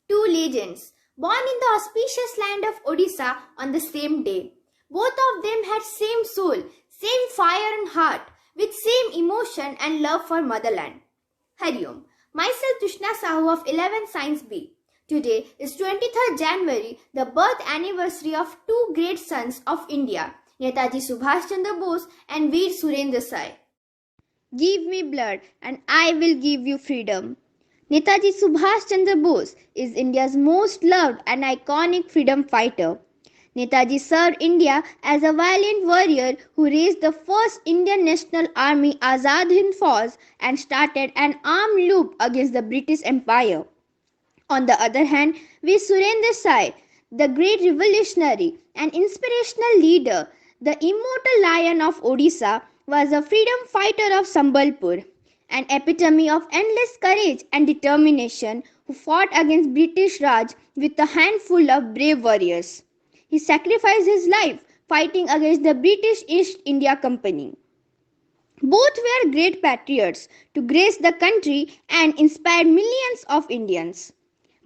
two legends, born in the auspicious land of Odisha on the same day. Both of them had same soul, same fire and heart, with same emotion and love for motherland. Hari Om. Myself Tushna Sahu of 11th Science B. Today is 23rd January, the birth anniversary of two great sons of India, Netaji Subhash Chandra Bose and Veer Surendra. Give me blood and I will give you freedom. Netaji Subhash Chandra Bose is India's most loved and iconic freedom fighter. Netaji served India as a valiant warrior who raised the first Indian National Army Azad Hind Fauj and started an armed loop against the British Empire. On the other hand, we Surendra Sai, the great revolutionary and inspirational leader, the immortal lion of Odisha, was a freedom fighter of Sambalpur, an epitome of endless courage and determination who fought against British Raj with a handful of brave warriors. He sacrificed his life fighting against the British East India Company. Both were great patriots to grace the country and inspired millions of Indians.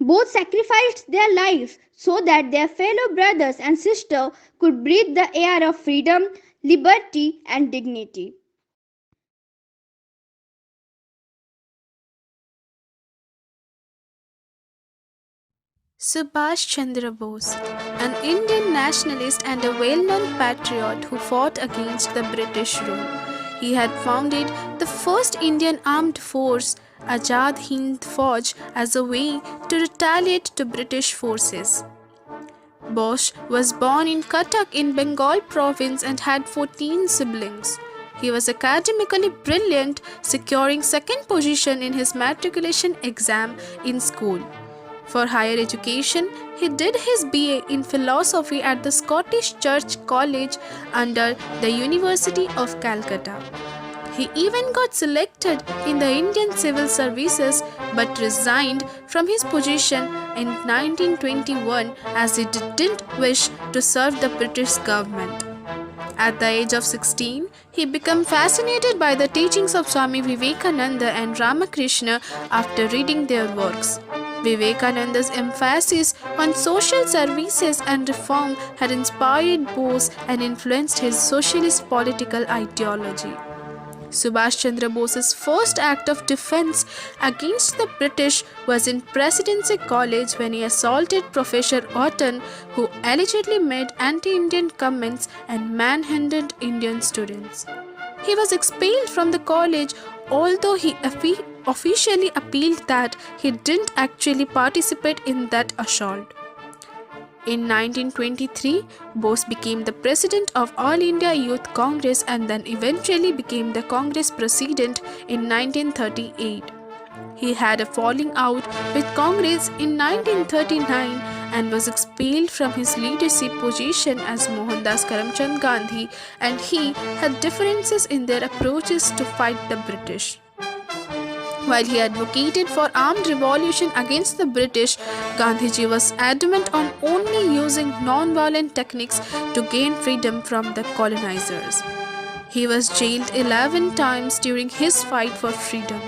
Both sacrificed their lives so that their fellow brothers and sisters could breathe the air of freedom, liberty, and dignity. Subhash Chandra Bose, an Indian nationalist and a well known patriot who fought against the British rule. He had founded the first Indian armed force, Azad Hind Fauj, as a way to retaliate to British forces. Bose was born in Cuttack in Bengal province and had 14 siblings. He was academically brilliant, securing second position in his matriculation exam in school. For higher education, he did his BA in philosophy at the Scottish Church College under the University of Calcutta. He even got selected in the Indian Civil Services but resigned from his position in 1921 as he didn't wish to serve the British government. At the age of 16, he became fascinated by the teachings of Swami Vivekananda and Ramakrishna after reading their works. Vivekananda's emphasis on social services and reform had inspired Bose and influenced his socialist political ideology. Subhash Chandra Bose's first act of defense against the British was in Presidency College when he assaulted Professor Orton, who allegedly made anti-Indian comments and manhandled Indian students. He was expelled from the college, although he officially appealed that he didn't actually participate in that assault. In 1923, Bose became the president of All India Youth Congress and then eventually became the Congress president in 1938. He had a falling out with Congress in 1939 and was expelled from his leadership position as Mohandas Karamchand Gandhi, and he had differences in their approaches to fight the British. While he advocated for armed revolution against the British, Gandhiji was adamant on only using non-violent techniques to gain freedom from the colonizers. He was jailed 11 times during his fight for freedom.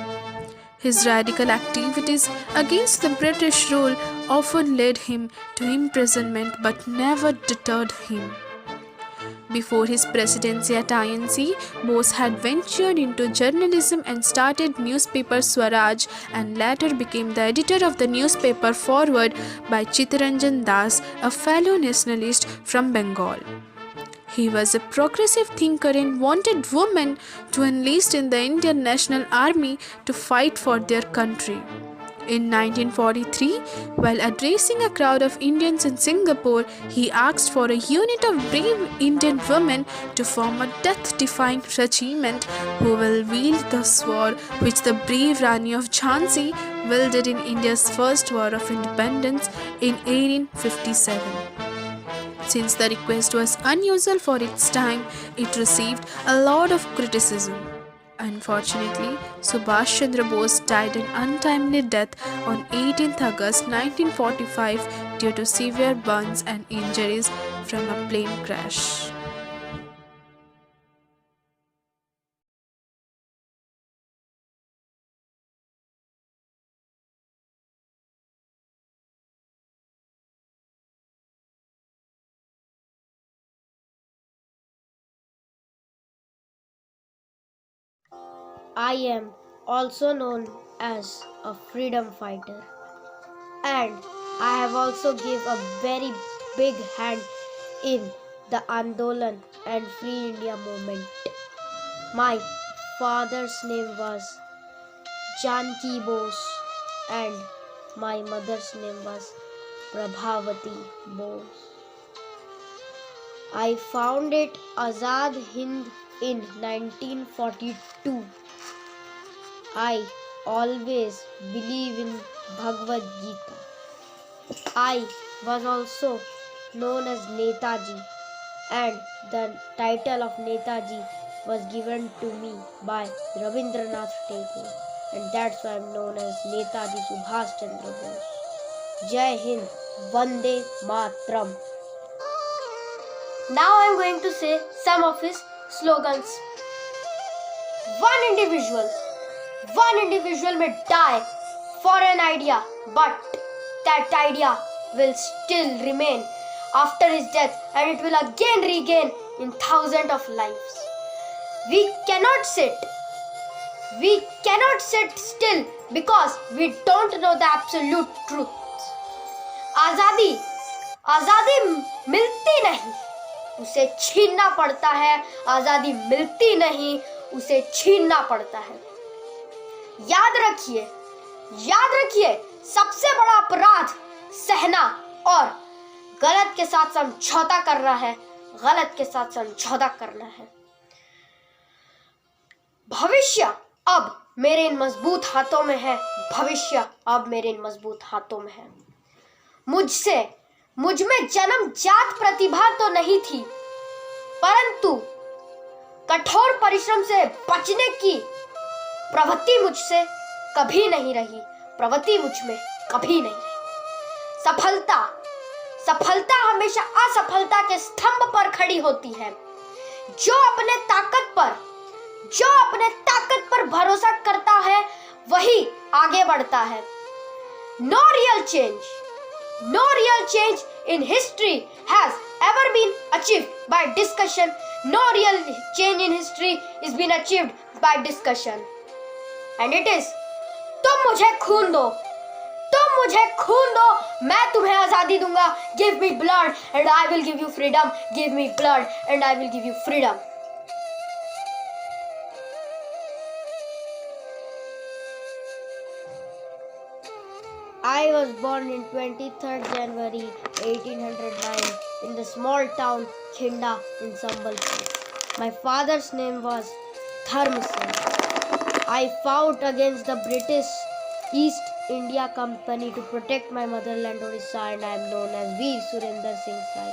His radical activities against the British rule often led him to imprisonment but never deterred him. Before his presidency at INC, Bose had ventured into journalism and started newspaper Swaraj and later became the editor of the newspaper Forward by Chittaranjan Das, a fellow nationalist from Bengal. He was a progressive thinker and wanted women to enlist in the Indian National Army to fight for their country. In 1943, while addressing a crowd of Indians in Singapore, he asked for a unit of brave Indian women to form a death-defying regiment who will wield the sword which the brave Rani of Jhansi wielded in India's first war of independence in 1857. Since the request was unusual for its time, it received a lot of criticism. Unfortunately, Subhash Chandra Bose died an untimely death on 18th August 1945 due to severe burns and injuries from a plane crash. I am also known as a freedom fighter, and I have also give a very big hand in the Andolan and Free India movement. My father's name was Jayanti Bose and my mother's name was Prabhavati Bose. I founded Azad Hind in 1942. I always believe in Bhagavad Gita. I was also known as Netaji, and the title of Netaji was given to me by Rabindranath Tagore, and that's why I'm known as Netaji Subhash Chandra Bose. Jai Hind, Vande Matram. Now I'm going to say some of his slogans. One individual may die for an idea, but that idea will still remain after his death, and it will again regain in thousands of lives. We cannot sit still because we don't know the absolute truth. आजादी मिलती नहीं, उसे छीनना पड़ता है. आजादी मिलती नहीं, उसे छीनना पड़ता है. याद रखिए, सबसे बड़ा अपराध सहना और गलत के साथ समझौता करना है. भविष्य अब मेरे इन मजबूत हाथों में है. मुझ में जन्मजात प्रतिभा तो नहीं थी, परंतु कठोर परिश्रम से बचने की प्रवृत्ति मुझसे कभी नहीं रही. सफलता हमेशा असफलता के स्तंभ पर खड़ी होती है. जो अपने ताकत पर भरोसा करता है वही आगे बढ़ता है. No real change in history has ever been achieved by discussion. No real change in history is been achieved by discussion. And it is, तुम मुझे खून दो, मैं तुम्हें आजादी दूंगा. Give me blood and I will give you freedom. Give me blood and I will give you freedom. I was born in 23rd January 1809 in the small town Khinda in Sambalpur. My father's name was Dharm Singh. I fought against the British East India Company to protect my motherland Odisha, and I am known as Veer Surendra Singh Sai.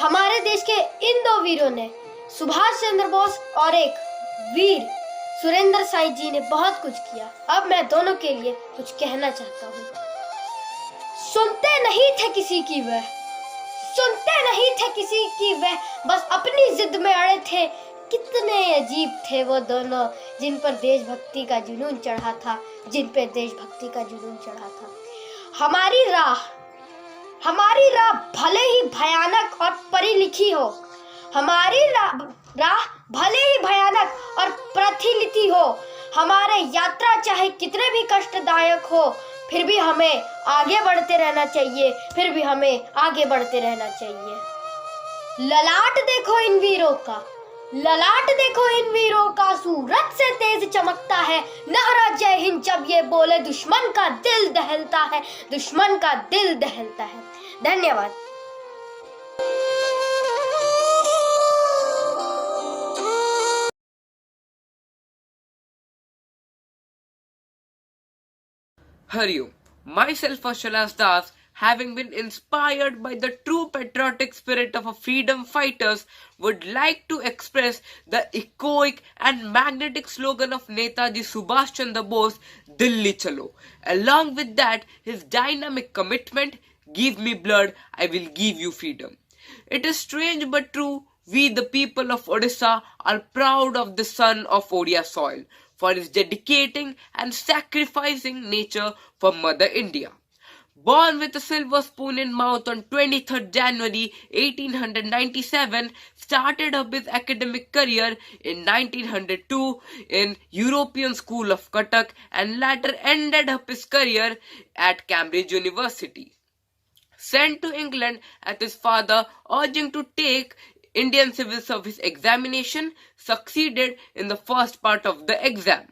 हमारे देश के इन दो वीरों ने, सुभाष चंद्र बोस और एक वीर सुरेंद्र साई जी ने बहुत कुछ किया. अब मैं दोनों के लिए कुछ कहना चाहता हूँ. सुनते नहीं थे किसी की वह, बस अपनी जिद में अड़े थे. कितने अजीब थे वो दोनों जिन पर देशभक्ति का जुनून चढ़ा था. हमारी राह भले ही भयानक और परी लिखी हो, प्रतिलिखी हो, हमारे यात्रा चाहे कितने भी कष्टदायक हो, फिर भी हमें आगे बढ़ते रहना चाहिए. ललाट देखो इन वीरों का सूरज से तेज चमकता है. नारा जय हिंद जब ये बोले दुश्मन का दिल दहलता है. धन्यवाद. Hariom. Myself, Ashalas Das, having been inspired by the true patriotic spirit of a freedom fighters, would like to express the echoic and magnetic slogan of Netaji Subhash Chandra Bose, Dilli Chalo. Along with that, his dynamic commitment, give me blood, I will give you freedom. It is strange but true, we the people of Odisha are proud of the son of Odia soil for his dedicating and sacrificing nature for Mother India. Born with a silver spoon in mouth on 23rd January 1897, started up his academic career in 1902 in European School of Cuttack and later ended up his career at Cambridge University. Sent to England at his father urging to take Indian Civil Service examination, succeeded in the first part of the exam.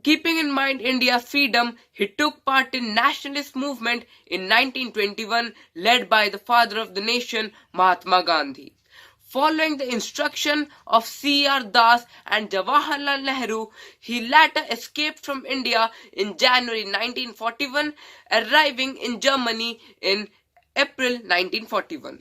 Keeping in mind India's freedom, he took part in nationalist movement in 1921 led by the father of the nation, Mahatma Gandhi. Following the instruction of C.R. Das and Jawaharlal Nehru, he later escaped from India in January 1941, arriving in Germany in April 1941.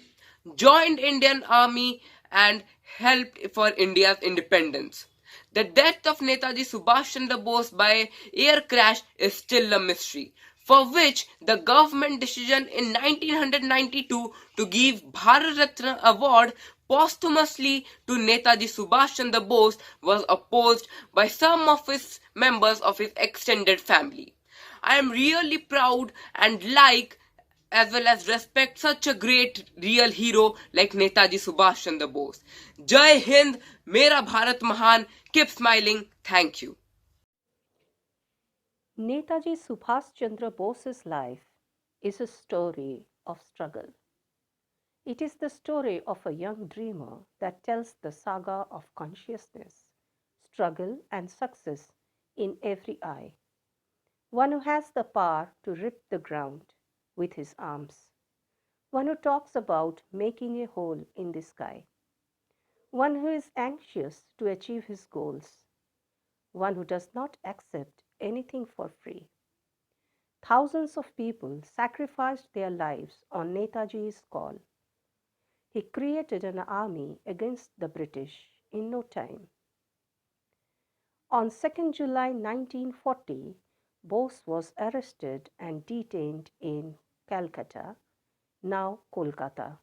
Joined Indian Army and helped for India's independence. The death of Netaji Subhash Chandra Bose by air crash is still a mystery, for which the government decision in 1992 to give Bharat Ratna award posthumously to Netaji Subhash Chandra Bose was opposed by some of his members of his extended family. I am really proud and like as well as respect such a great real hero like Netaji Subhash Chandra Bose. Jai Hind, Mera Bharat Mahan, keep smiling, thank you. Netaji Subhash Chandra Bose's life is a story of struggle. It is the story of a young dreamer that tells the saga of consciousness, struggle, and success in every eye. One who has the power to rip the ground with his arms. One who talks about making a hole in the sky. One who is anxious to achieve his goals. One who does not accept anything for free. Thousands of people sacrificed their lives on Netaji's call. He created an army against the British in no time. On 2nd July 1940, Bose was arrested and detained in Calcutta, now Kolkata.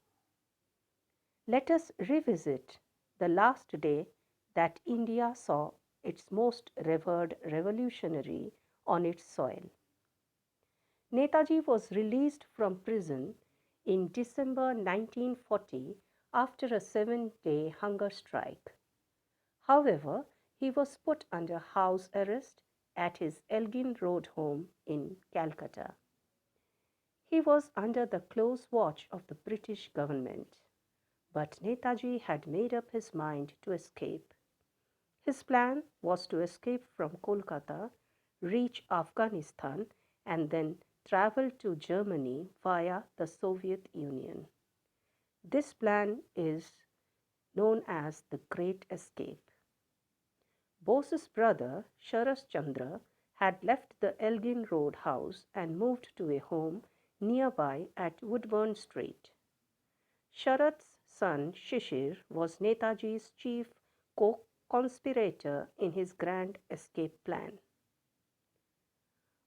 Let us revisit the last day that India saw its most revered revolutionary on its soil. Netaji was released from prison in December 1940 after a 7-day hunger strike. However, he was put under house arrest at his Elgin Road home in Calcutta. He was under the close watch of the British government, but Netaji had made up his mind to escape. His plan was to escape from Kolkata, reach Afghanistan, and then travel to Germany via the Soviet Union. This plan is known as the Great Escape. Bose's brother, Sharat Chandra, had left the Elgin Road house and moved to a home nearby at Woodburn Street. Sharat's son Shishir was Netaji's chief co-conspirator in his grand escape plan.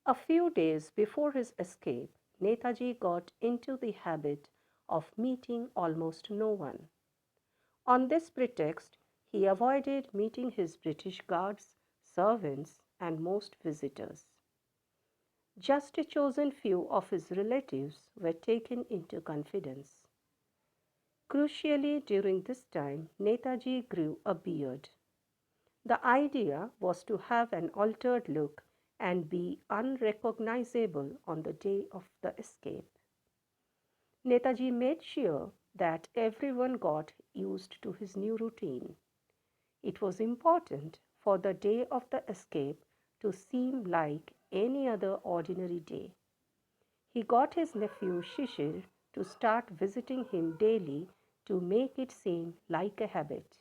A few days before his escape, Netaji got into the habit of meeting almost no one. On this pretext, he avoided meeting his British guards, servants, and most visitors. Just a chosen few of his relatives were taken into confidence. Crucially, during this time, Netaji grew a beard. The idea was to have an altered look and be unrecognizable on the day of the escape. Netaji made sure that everyone got used to his new routine. It was important for the day of the escape to seem like any other ordinary day. He got his nephew Shishir to start visiting him daily to make it seem like a habit.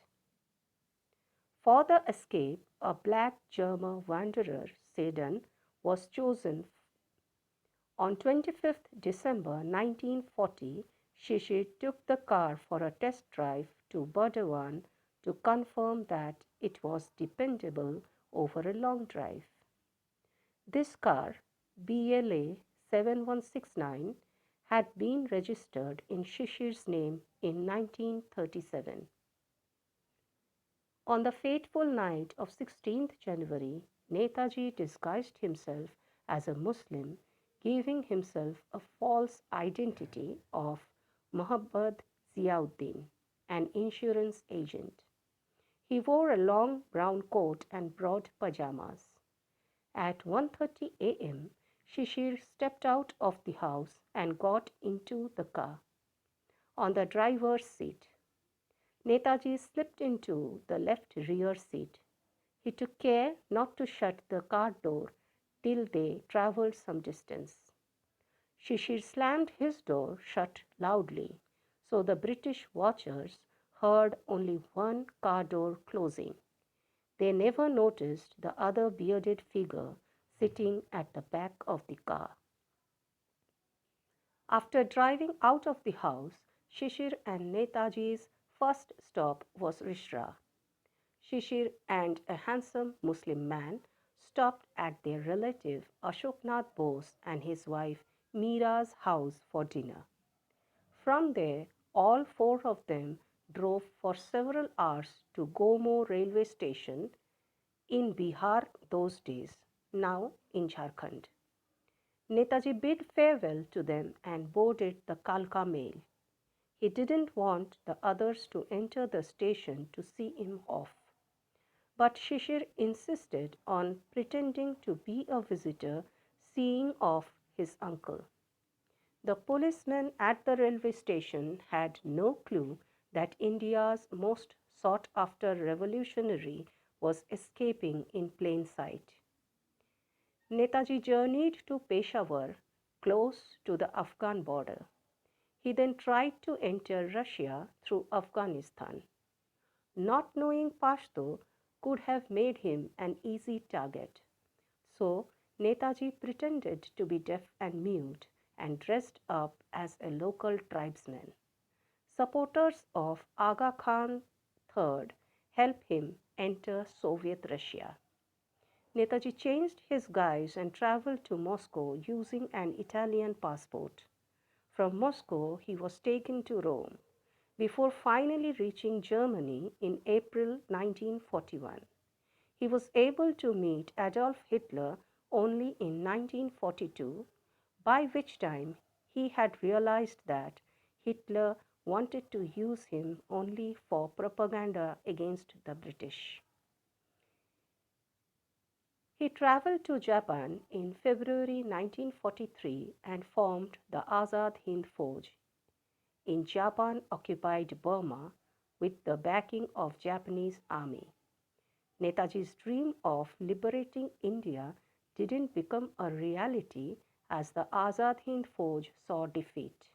For the escape, a black German wanderer sedan was chosen. On 25th December 1940, Shishir took the car for a test drive to Burdwan to confirm that it was dependable over a long drive. This car, BLA 7169, had been registered in Shishir's name in 1937. On the fateful night of 16th January, Netaji disguised himself as a Muslim, giving himself a false identity of Muhammad Ziauddin, an insurance agent. He wore a long brown coat and broad pajamas. At 1:30 a.m., Shishir stepped out of the house and got into the car. On the driver's seat, Netaji slipped into the left rear seat. He took care not to shut the car door till they travelled some distance. Shishir slammed his door shut loudly, so the British watchers heard only one car door closing. They never noticed the other bearded figure sitting at the back of the car. After driving out of the house, Shishir and Netaji's first stop was Rishra. Shishir and a handsome Muslim man stopped at their relative Ashoknath Bose and his wife Meera's house for dinner. From there, all four of them drove for several hours to Gomo railway station in Bihar those days, now in Jharkhand. Netaji bid farewell to them and boarded the Kalka mail. He didn't want the others to enter the station to see him off. But Shishir insisted on pretending to be a visitor seeing off his uncle. The policeman at the railway station had no clue that India's most sought after revolutionary was escaping in plain sight. Netaji journeyed to Peshawar, close to the Afghan border. He then tried to enter Russia through Afghanistan. Not knowing Pashto could have made him an easy target. So Netaji pretended to be deaf and mute and dressed up as a local tribesman. Supporters of Aga Khan III helped him enter Soviet Russia. Netaji changed his guise and traveled to Moscow using an Italian passport. From Moscow, he was taken to Rome before finally reaching Germany in April 1941. He was able to meet Adolf Hitler only in 1942, by which time he had realized that Hitler wanted to use him only for propaganda against the British. He traveled to Japan in February 1943 and formed the Azad Hind Fauj in Japan-occupied Burma with the backing of Japanese army. Netaji's dream of liberating India didn't become a reality as the Azad Hind Fauj saw defeat.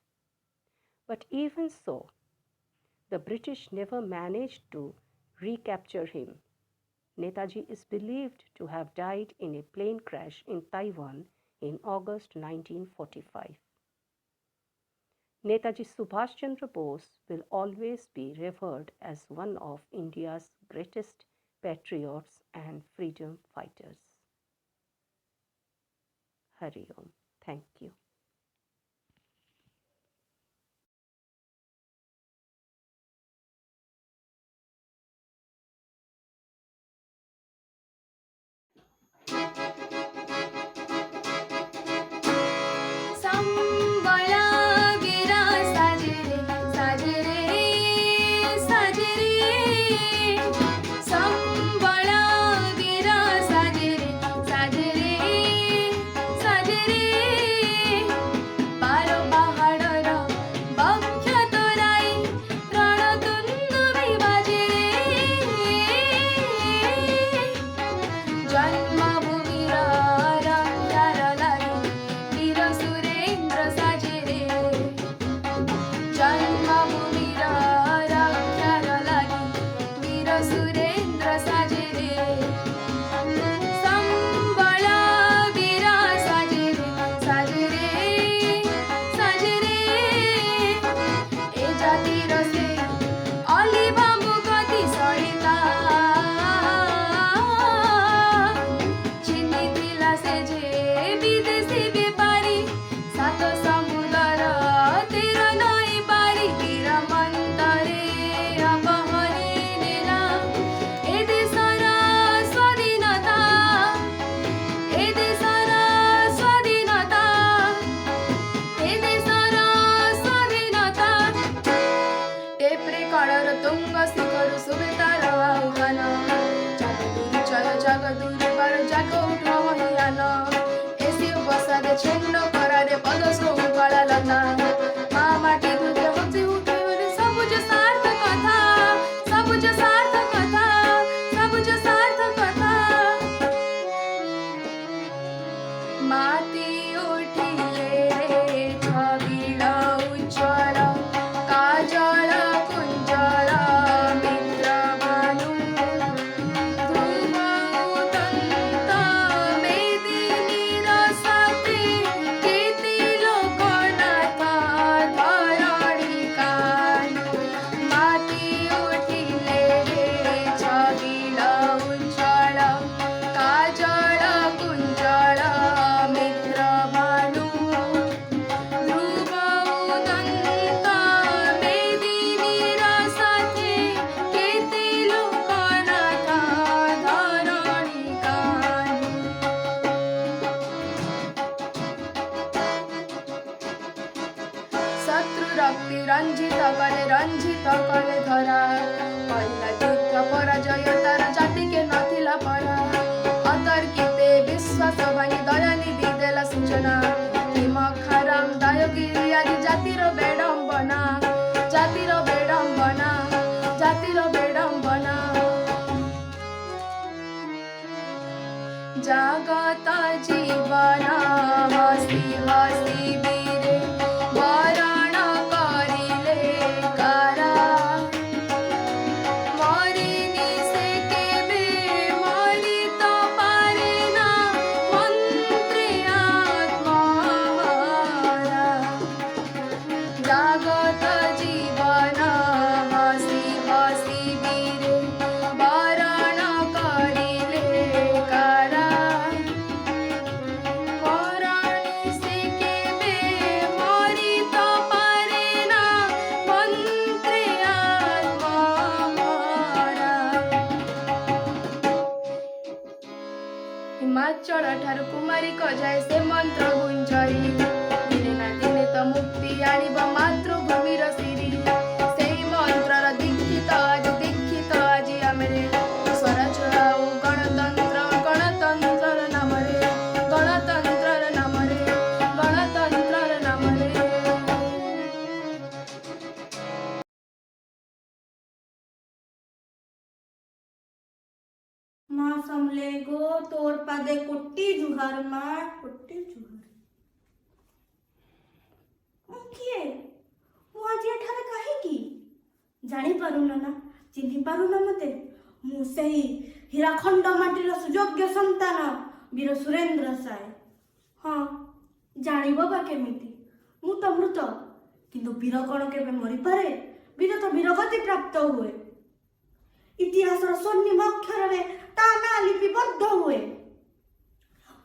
But even so, the British never managed to recapture him. Netaji is believed to have died in a plane crash in Taiwan in August 1945. Netaji Subhash Chandra Bose will always be revered as one of India's greatest patriots and freedom fighters. Hari Om. Thank you. संबळा गिरा साजरे साजरे साजरे संबळा गिरा साजरे साजरे साजरे शत्रु रक्ति रंजित कले धरा पहिला युद्ध पराजय तार जाति के नथिला परा अतर्किते विश्वास भांगी दयानिधि देला सूचना हिम खाराम दायगिरी आदि जातिर बेडम्बना जातिर बेडम्बना जातिर बेडम्बना जागत जीवन हसी हसी बीरे वरण करिले कारा मरिनी से केबे मरि तो पारे ना मंत्री आत्मारा जागत जीवन हसी हसी बीरे वरण करिले कारा मरणी से केबे मरि तो पारे ना मंत्री आत्मारा हिमाचल ठारू कुमारी को जाए से मंत्र गुंजरी दिने ना दिने तो मुक्ति आनिब मातृभूमिर सिरी सेही मंत्रर दीक्षित आज आमरे स्वराज आउ गणतंत्रर नामरे गणतंत्रर नामरे गणतंत्रर नामरे माँ समले गो तोर पादे कोट्टी जुहार माँ कोट्टी जुहार किए मु आज एठारे काहेकि जानी पारुन ना चिन्हि पारुन मते मु सेही हीराखंड माटीर सुयोग्य संतान वीर सुरेंद्र साय हाँ जानिब बा केमिति मु तो मृत किंतु वीर कण केबे मरि पारे वीर तो वीरगति प्राप्त हुए इतिहासर स्वर्णिम अक्षर ता ना लिपिबद्ध हुए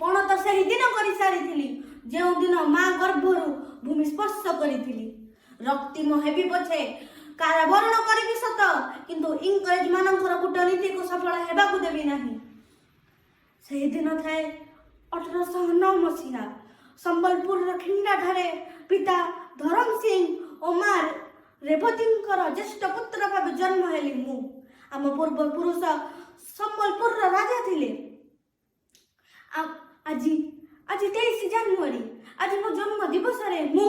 पण तो सही दिन करी सारी जो दिन माँ गर्भर भूमि स्पर्श करी रक्तिम हेबी पछे कारावरण करी सत किंतु इंग्रेज मानकर कूटनीति को सफल हेबाकु देबी नाही सही दिन थाए 1809 मसीहा संबलपुर खिंडा ठारे पिता धरम सिंह और माँ रेवतींकर ज्येष्ठ पुत्र भाव जन्म हेली मु आम पूर्व पुरुष संबलपुर राजा थिले आज 23 जनवरी आज मो जन्म दिवस रे मु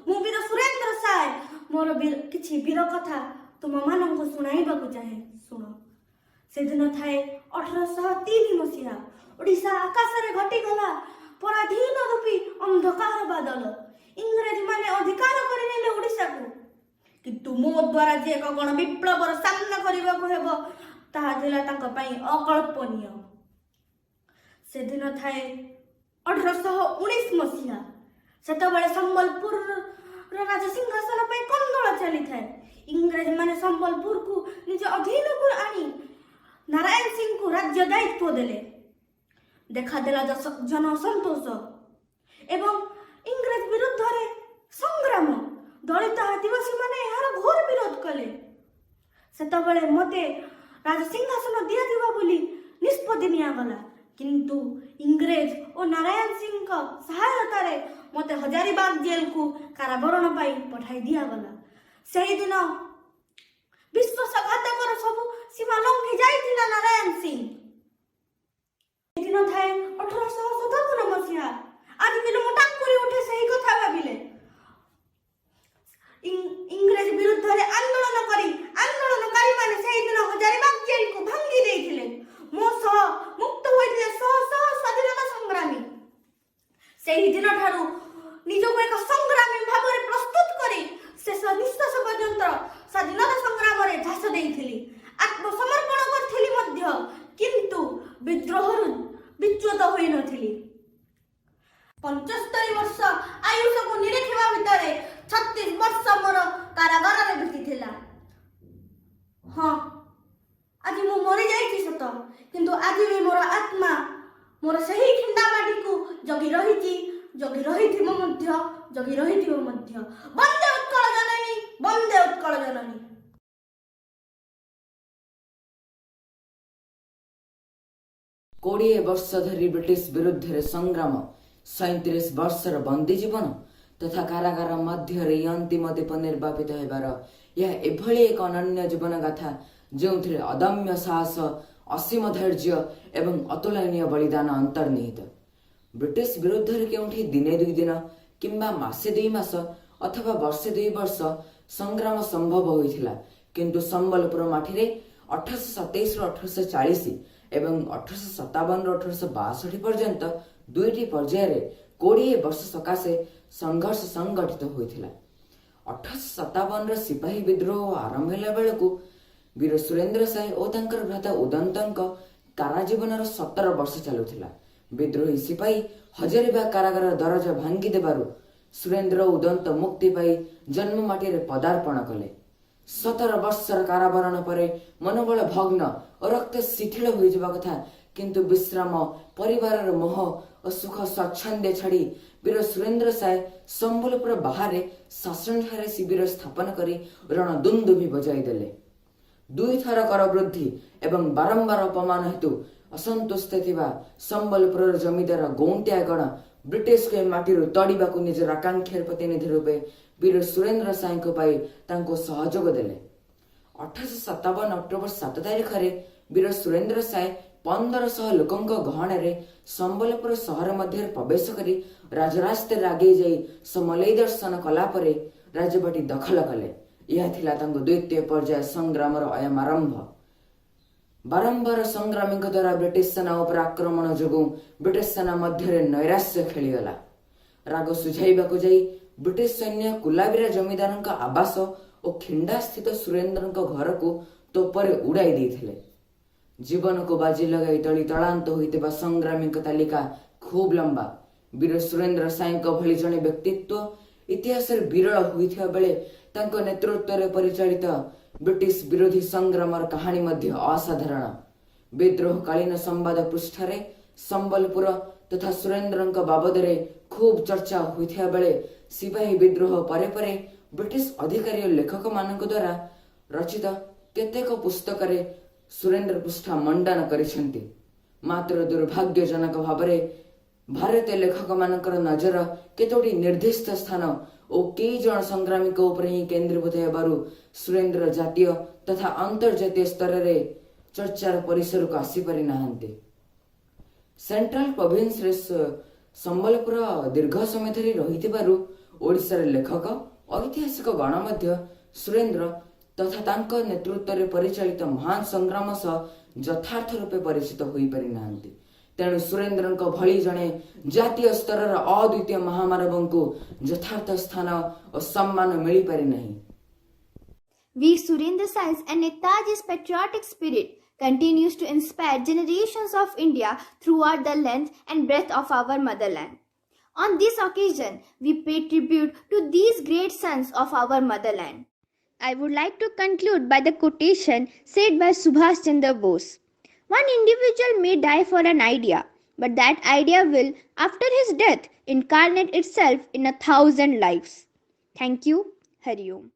वीर सुरेंद्र साय मोर किछि वीर कथा तुम मानंको सुनाइबाकु चाहे सुनो से दिन थाए 1803 मसीहा ओडिशा आकाश रे घटी गला पराधीन रूपी अंधकार बादल इंग्रेज माने अधिकार करि नेले ओडिशा को किंतु मो द्वारा जे एक गण विप्लवर सामना करबाकु हेबो ताहा दिला तांका पई अकल्पनीय से दिन थाए 1819 मसीहा सेतबेले संबलपुर राजा सिंहासन पे कंदोल चली थाए इंग्रेज माने संबलपुर को निज अधीन को आनी नारायण सिंह को राज्य दायित्व देले देखा देला जन संतोष एवं इंग्रेज विरुद्ध रे संग्राम दलित आदिवासी माने यार घोर विरोध कले सेतबेले मते राजा सिंहासन दिया दिबा बोली निष्पत्ति निया गला किंतु इंग्रेज और नारायण सिंह का सहायता रे मते हजारीबाग जेल को कारावरण पाई पठाई दिया गला सही दिन विश्वासघातकर सब सीमा लंघी जाइथिला नारायण सिंह दिन थाए 1857 मसीहा आज भी लोग टाकुरी उठे सही कथा भाबिले इंग्रेज विरुद्ध रे आंदोलनकारी माने सही दिन हजारीबाग जेल को भांगी देथिले मो सह मुक्त होइथिले सह स्वाधीनता संग्रामी सही दिन ठारू निजको एक संग्रामी भाବରେ प्रस्तुत करी शेष निश्वास पर्यंत स्वाधीनता संग्राम रे झास देइथिली आत्मसमर्पण करथिली मध्य किंतु विद्रोहरु विच्युत होई नथिली 75 वर्ष आयुष को निरखिबा भितरे 36 वर्ष मोर कारागार रे बीतीथिला हाँ आज मु मरि जाइछि सत किंतु आज भी मोर आत्मा मोर सही खिंडा माटी को जगी रहिथिबो मध्य वंदे उत्कल जननी 20 वर्ष धरी ब्रिटिश विरुद्ध संग्राम 37 वर्षर बंदी जीवन तथा कारागार मध्यरे अंतिम दीप निर्वापित हेबार यह एभली एक अनन्य जीवन गाथा जो अदम्य साहस असीम धैर्य एवं अतुलनीय बलिदान अंतर्निहित। ब्रिटिश विरुद्ध के दिने दुई दिन किंबा मासे दुई मास अथवा वर्षे दुई वर्ष संग्राम संभव होइथिला, किंतु संबलपुर माटी 1827 रु 1840 एवं 1857 रु 1862 पर्यंत दुईटी पर्यायर 20 वर्ष सकाशे संघर्ष संगठित होइथिला। 1857 सिपाही विद्रोह आरंभ होला बेलकु वीर सुरेंद्र साय और तांकर भ्राता उदंतंक काराजीवन 17 वर्ष चलुथिला। विद्रोही सिपाही हजारीबाग कारागार दरजा भांगी देबारु सुरेंद्र उदंत मुक्ति पाई जन्म माटी पदार्पण कले। 17 वर्षर कारावरण परे मनोबल भग्न और रक्त शिथिल हो जावा कथा, किंतु विश्राम परिवार मोह और सुख स्वच्छंदे छाड़ी वीर सुरेंद्र साय संबलपुर बाहर शासन ठारे शिविर स्थापन करी रणदुंदुभि बजाई देले। दुई थर कर वृद्धि एवं बारंबार अपमान हेतु असंतुष्ट थिबा संबलपुर जमीदार गौंटियागण ब्रिटिश के माटी तड़ीबा निजर आकांक्षार प्रतिनिधि रूपे वीर सुरेंद्र साय पाई तांको सहयोग देले। 1857 अक्टोबर 7 तारिख वीर सुरेंद्र साय 1500 लोकंक गहणे संबलपुर सहर मध्य प्रवेश करी राजरास्ते आगे जाई समलई दर्शन कला परे राजबाटी दखल कले। यह थिला तांको द्वितीय पर्याय संग्रामर अयम आरंभ। बारंबार संग्रामी द्वारा ब्रिटिश सेना उपर आक्रमण जोगु ब्रिटिश सेना मध्य नैराश्य खेलीगला। राग सुझाइबाकु जाई ब्रिटिश सैन्य कुलाबिरा जमीदार आवास और खिंडा स्थित सुरेंद्र घर को तोपरे उड़ाई देथिले। जीवन को बाजी लगाई तली तलांत होइतिबा संग्रामी तालिका खूब लंबा। वीर सुरेंद्र साय भली जने व्यक्तित्व इतिहास विरल होइथिबा बेले तांको नेतृत्व रे परिचालित ब्रिटिश विरोधी संग्रामर कहानी मध्य असाधारण। विद्रोह कालीन संवाद पृष्ठरे संबलपुर तथा सुरेंद्र बाबद खूब चर्चा होइथिबा बेले सिपाही विद्रोह परे परे ब्रिटिश अधिकारी और लेखक मानक द्वारा रचित केतेक पुस्तक सुरेंद्र पृष्ठा मंडन करिसेंती। मात्र दुर्भाग्यजनक भावरे भारतीय लेखक मानकर नजर केतोटी निर्दिष्ट स्थान और कई जन संग्रामी उपर ही केंद्रीभूत हेबारु सुरेंद्र जातीय तथा अंतर्जातीय स्तर रे चर्चार परिसर को आसी पारि नाहंती। सेंट्रल प्रोविंस रे संबलपुर दीर्घ समय धरी रहिथिबारु ओडिशार लेखक ऐतिहासिक गण मध्य सुरेंद्र तथा तांको नेतृत्व रे परिचालित महान संग्राम सह यथार्थ रूपे परिचित होई पारि नाहंती। तेणु सुरेंद्र भली जने जातीय स्तर अद्वितीय महामानव को यथार्थ स्थान और सम्मान मिली पारि नहीं। Veer Surendra Sai's and Netaji's patriotic spirit continues to inspire generations of India throughout the length and breadth of our motherland. On this occasion, we pay tribute to these great sons of our motherland. I would like to conclude by the quotation said by Subhash Chandra Bose. One individual may die for an idea, but that idea will, after his death, incarnate itself in 1,000 lives. Thank you. Hari Om.